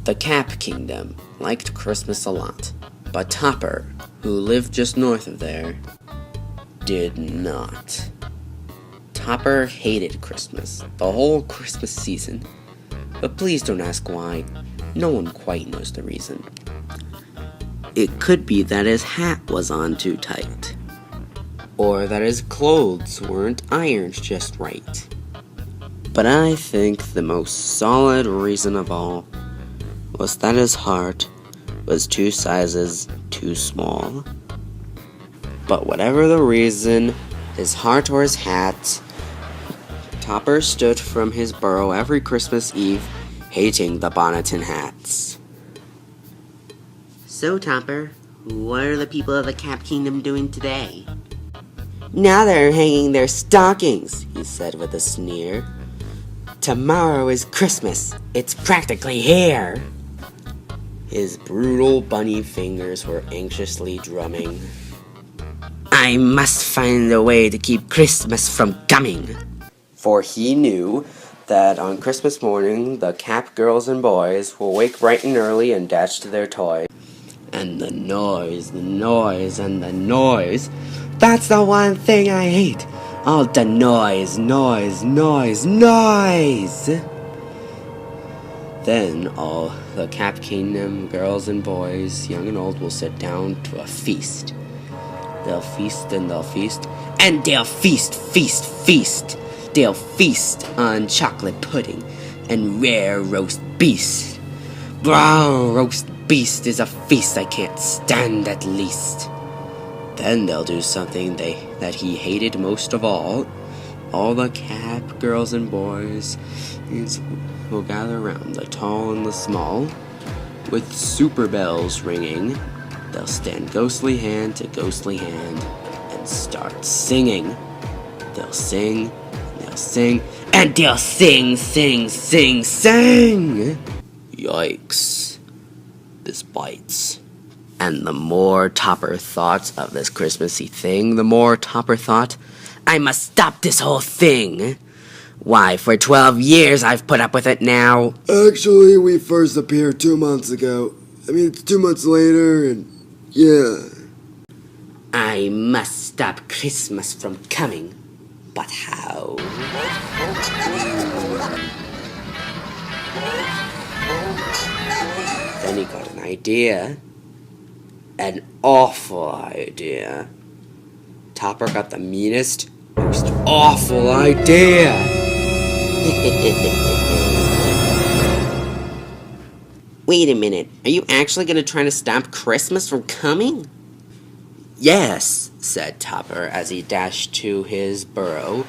The Cap Kingdom liked Christmas a lot, but Topper, who lived just north of there, did not. Topper hated Christmas, the whole Christmas season, but please don't ask why. No one quite knows the reason. It could be that his hat was on too tight, or that his clothes weren't ironed just right. But I think the most solid reason of all was that his heart was 2 sizes too small. But whatever the reason, his heart or his hat, Topper stood from his burrow every Christmas Eve, hating the bonnets and hats. So, Topper, what are the people of the Cap Kingdom doing today? Now they're hanging their stockings, he said with a sneer. Tomorrow is Christmas. It's practically here. His brutal bunny fingers were anxiously drumming. I must find a way to keep Christmas from coming. For he knew that on Christmas morning, the Cap girls and boys will wake bright and early and dash to their toys. And the noise, and the noise. That's the one thing I hate. All the noise. Then all the Cap Kingdom girls and boys, young and old, will sit down to a feast. They'll feast and they'll feast, and they'll feast. They'll feast on chocolate pudding and rare roast beast. Wow, roast beast is a feast I can't stand at least. Then they'll do something that he hated most of all. All the Cap girls and boys will gather around, the tall and the small, with super bells ringing. They'll stand ghostly hand to ghostly hand and start singing. They'll sing, and they'll sing, and they'll sing. Yikes. This bites. And the more Topper thought of this Christmassy thing, the more Topper thought, I must stop this whole thing. Why, for 12 years I've put up with it now. Actually, we first appeared 2 months ago. I mean, it's 2 months later, and yeah. I must stop Christmas from coming. But how? Then he got an idea. An awful idea. Topper got the meanest, most awful idea. Wait a minute, are you actually going to try to stop Christmas from coming? Yes, said Topper as he dashed to his burrow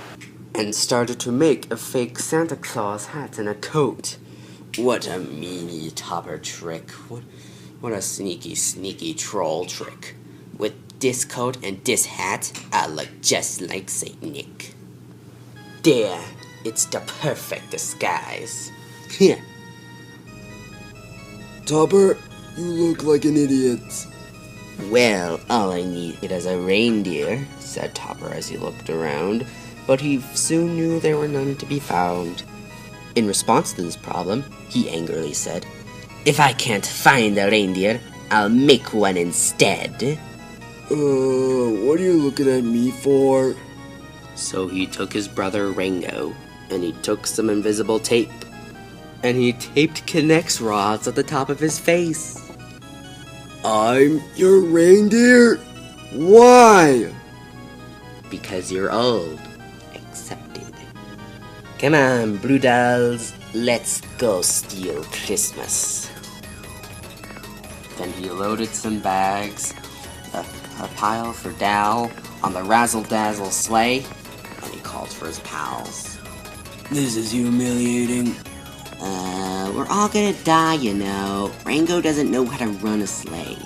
and started to make a fake Santa Claus hat and a coat. What a meanie Topper trick. What a sneaky troll trick. With this coat and this hat, I look just like Saint Nick. There, it's the perfect disguise. Here. Topper, you look like an idiot. Well, all I need is a reindeer, said Topper as he looked around, but he soon knew there were none to be found. In response to this problem, he angrily said, If I can't find a reindeer, I'll make one instead. What are you looking at me for? So he took his brother Rango, and he took some invisible tape, and he taped Knex rods at the top of his face. I'm your reindeer? Why? Because you're old. Accepted. Come on, Broodals, let's go steal Christmas. Then he loaded some bags, a pile for Dal, on the razzle-dazzle sleigh, and he called for his pals. This is humiliating. We're all gonna die, you know. Rango doesn't know how to run a sleigh.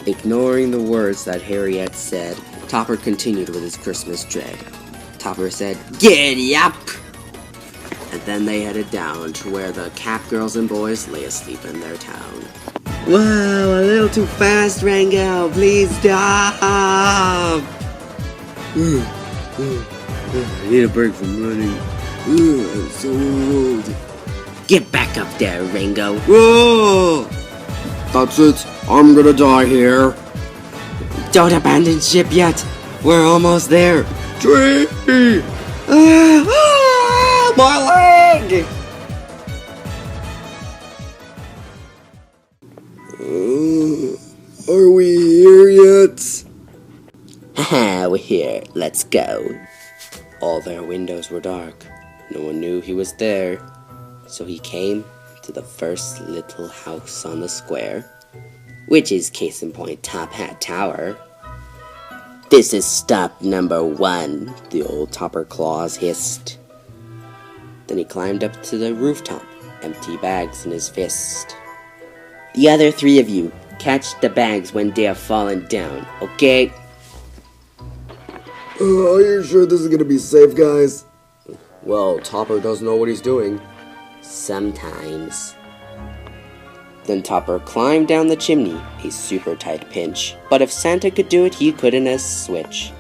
Ignoring the words that Harriet said, Topper continued with his Christmas dread. Topper said, Giddy up! And then they headed down to where the Cap girls and boys lay asleep in their town. Whoa, a little too fast, Rango! Please stop! I need a break from running. I'm so old. Get back up there, Rango. Whoa! That's it. I'm gonna die here. Don't abandon ship yet. We're almost there. Tree! My leg! Are we here yet? Haha, we're here. Let's go. All their windows were dark. No one knew he was there. So he came to the first little house on the square, which is case in point Top Hat Tower. This is stop number 1. The old Topper Claus hissed. Then he climbed up to the rooftop, empty bags in his fist. The other 3 of you, catch the bags when they are falling down, okay? Are you sure this is gonna be safe, guys? Well, Topper doesn't know what he's doing. Sometimes. Then Topper climbed down the chimney, a super tight pinch. But if Santa could do it, he couldn't a switch.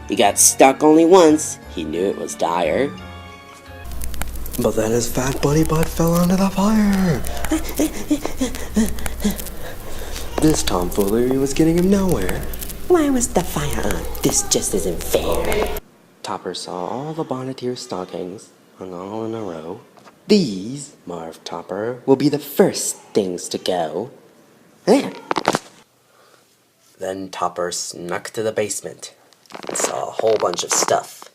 He got stuck only once. He knew it was dire. But then his fat bunny butt fell into the fire. This tomfoolery was getting him nowhere. Why was the fire on? This just isn't fair. Topper saw all the Bonnetier stockings hung all in a row. These, Marv Topper, will be the first things to go. Then Topper snuck to the basement and saw a whole bunch of stuff.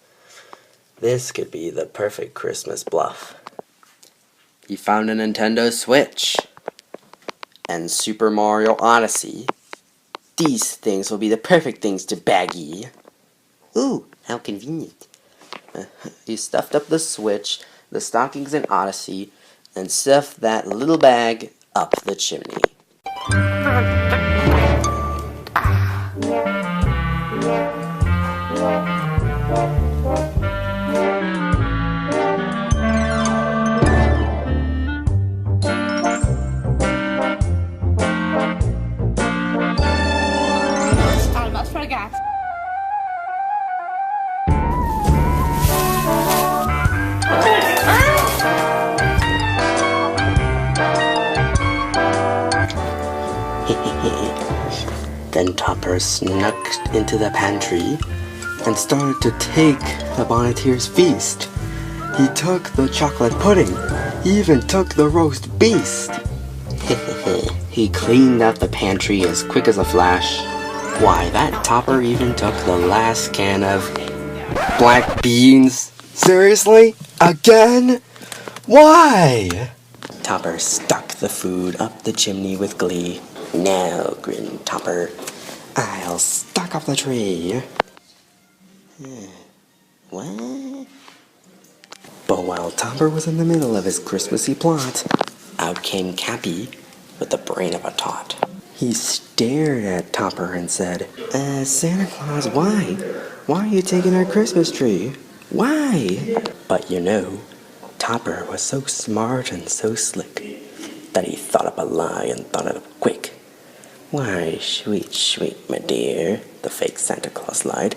This could be the perfect Christmas bluff. He found a Nintendo Switch and Super Mario Odyssey. These things will be the perfect things to baggy. Ooh, how convenient. He stuffed up the Switch, the stockings and Odyssey, and stuffed that little bag up the chimney. Almost forgot. Then Topper snuck into the pantry and started to take the Bonnetier's feast. He took the chocolate pudding. He even took the roast beast. He cleaned out the pantry as quick as a flash. Why, that Topper even took the last can of black beans. Seriously? Again? Why? Topper stuck the food up the chimney with glee. Now, grinned Topper, I'll stuck up the tree. What? But while Topper was in the middle of his Christmassy plot, out came Cappy with the brain of a tot. He stared at Topper and said, Santa Claus, why? Why are you taking our Christmas tree? Why? But you know, Topper was so smart and so slick that he thought up a lie and thought it up quick. Why, sweet, sweet, my dear, the fake Santa Claus lied.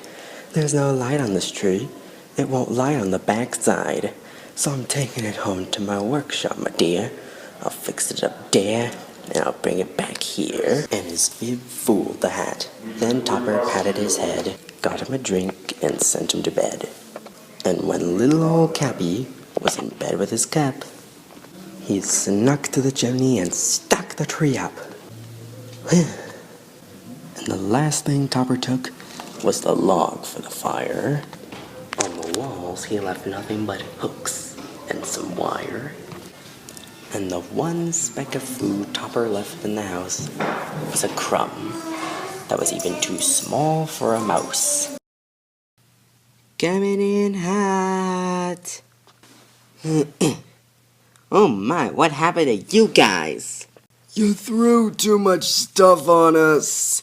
There's no light on this tree. It won't light on the backside. So I'm taking it home to my workshop, my dear. I'll fix it up there, and I'll bring it back here. And his fib fooled the hat. Then Topper patted his head, got him a drink, and sent him to bed. And when little old Cappy was in bed with his cup, he snuck to the chimney and stuck the tree up. And the last thing Topper took was the log for the fire. On the walls, he left nothing but hooks and some wire. And the one speck of food Topper left in the house was a crumb that was even too small for a mouse. Coming in hot. Oh my, what happened to you guys? You threw too much stuff on us.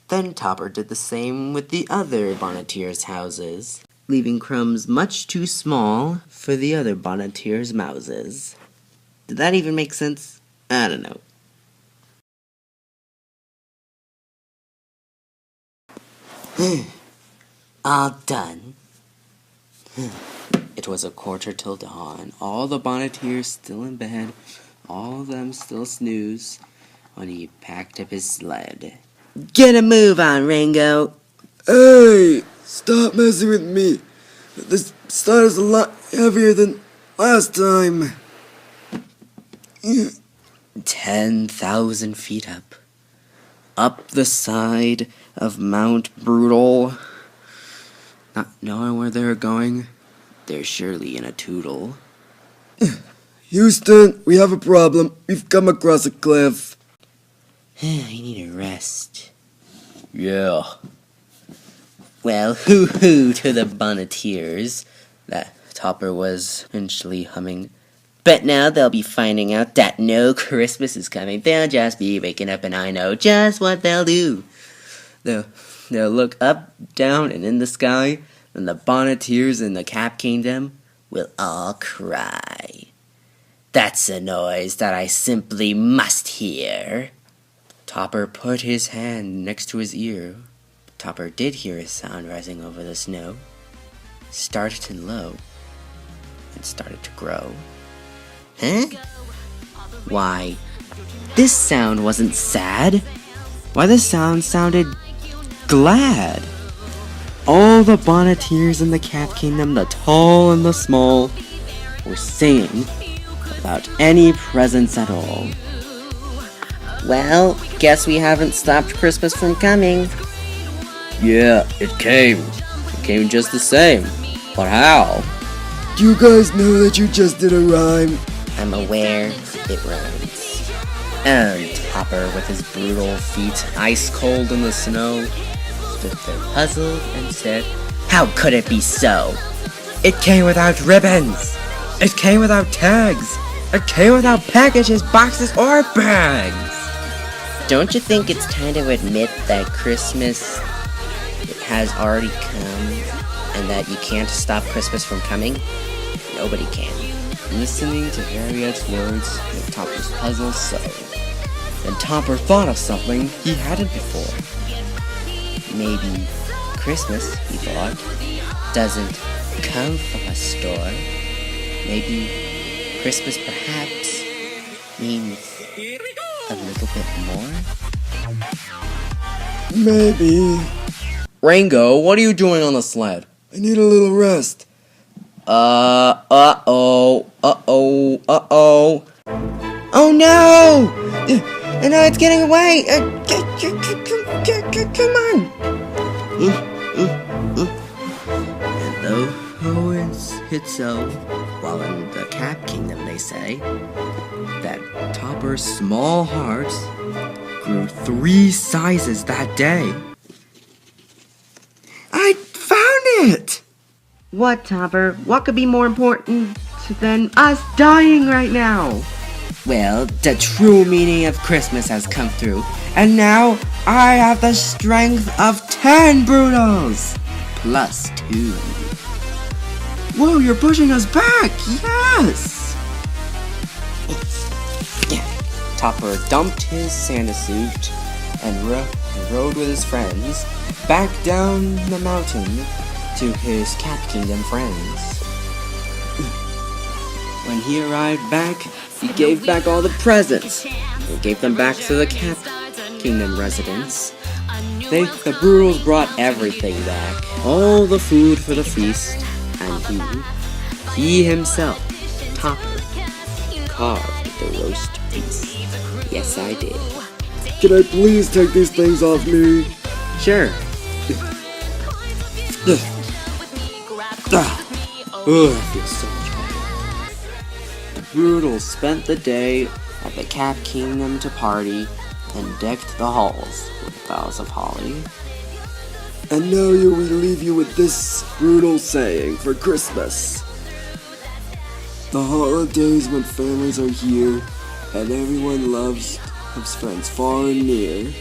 Then Topper did the same with the other Bonnetier's houses, leaving crumbs much too small for the other Bonnetier's mouses. Did that even make sense? I don't know. All done. It was 1/4 till dawn. All the Bonneteers still in bed. All of them still snooze when he packed up his sled. Get a move on, Rango. Hey, stop messing with me. This sled is a lot heavier than last time. 10,000 feet up. Up the side of Mount Broodal. Not knowing where they're going, they're surely in a tootle. Houston, we have a problem. We've come across a cliff. I need a rest. Yeah. Well, hoo-hoo to the Bonneteers. That Topper was eventually humming. But now they'll be finding out that no Christmas is coming. They'll just be waking up and I know just what they'll do. They'll look up, down, and in the sky, and the Bonneteers in the Cap Kingdom Will all cry. That's a noise that I simply must hear. Topper put his hand next to his ear. Topper did hear a sound rising over the snow. Started low and started to grow. Huh? Why, this sound wasn't sad. Why, this sound sounded glad. All the Bonneteers in the Cap Kingdom, the tall and the small, were singing without any presents at all. Well, guess we haven't stopped Christmas from coming. Yeah, it came. It came just the same. But how? Do you guys know that you just did a rhyme? I'm aware it rhymes. And Topper, with his brutal feet ice cold in the snow, stood there puzzled and said, How could it be so? "It came without ribbons! It came without tags! It came without packages, boxes, or bags!" Don't you think it's time to admit that Christmas has already come and that you can't stop Christmas from coming? Nobody can. Listening to Harriet's words made Topper's puzzle so. Then Topper thought of something he hadn't before. Maybe Christmas, he thought, doesn't come from a store. Maybe Christmas perhaps means a little bit more? Maybe. Rango, what are you doing on the sled? I need a little rest. Uh-oh. Oh no! And now it's getting away! Come on! And though it's hit so, while in the Cap Kingdom they say, that Topper's small heart grew 3 sizes that day. I found it! What, Topper? What could be more important than us dying right now? Well, the true meaning of Christmas has come through, and now I have the strength of 10 Broodals! Plus 2. Whoa, you're pushing us back! Yes! Topper dumped his Santa suit and rode with his friends back down the mountain to his Cap Kingdom friends. When he arrived back, he gave back all the presents. He gave them back to the Cap Kingdom residents. The Broodals brought everything back. All the food for the feast. And he himself, Topper, carved the roast beef. Yes, I did. Can I please take these things off me? Sure. Oh, it feels so much better. The Broodals spent the day at the Cap Kingdom to party and decked the halls with boughs of holly. And now we leave you with this brutal saying for Christmas. The holidays when families are here and everyone loves friends far and near.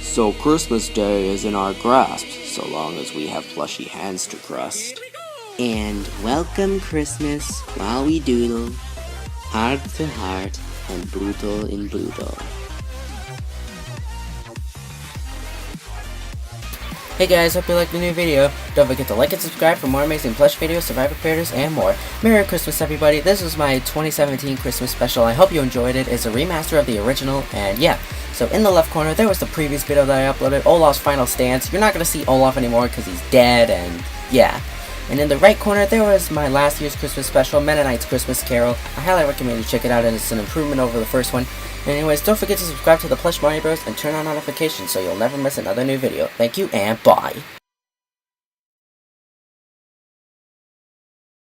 So Christmas Day is in our grasp, so long as we have plushy hands to crust. And welcome Christmas while we doodle, heart to heart and brutal in brutal. Hey guys, hope you liked the new video. Don't forget to like and subscribe for more amazing plush videos, survivor creators, and more. Merry Christmas, everybody. This was my 2017 Christmas special. I hope you enjoyed it. It's a remaster of the original, and yeah. So in the left corner, there was the previous video that I uploaded, Olaf's final stance. You're not going to see Olaf anymore because he's dead, and yeah. And in the right corner, there was my last year's Christmas special, Mennonite's Christmas Carol. I highly recommend you check it out, and it's an improvement over the first one. Anyways, don't forget to subscribe to the Plush Mario Bros. And turn on notifications so you'll never miss another new video. Thank you, and bye!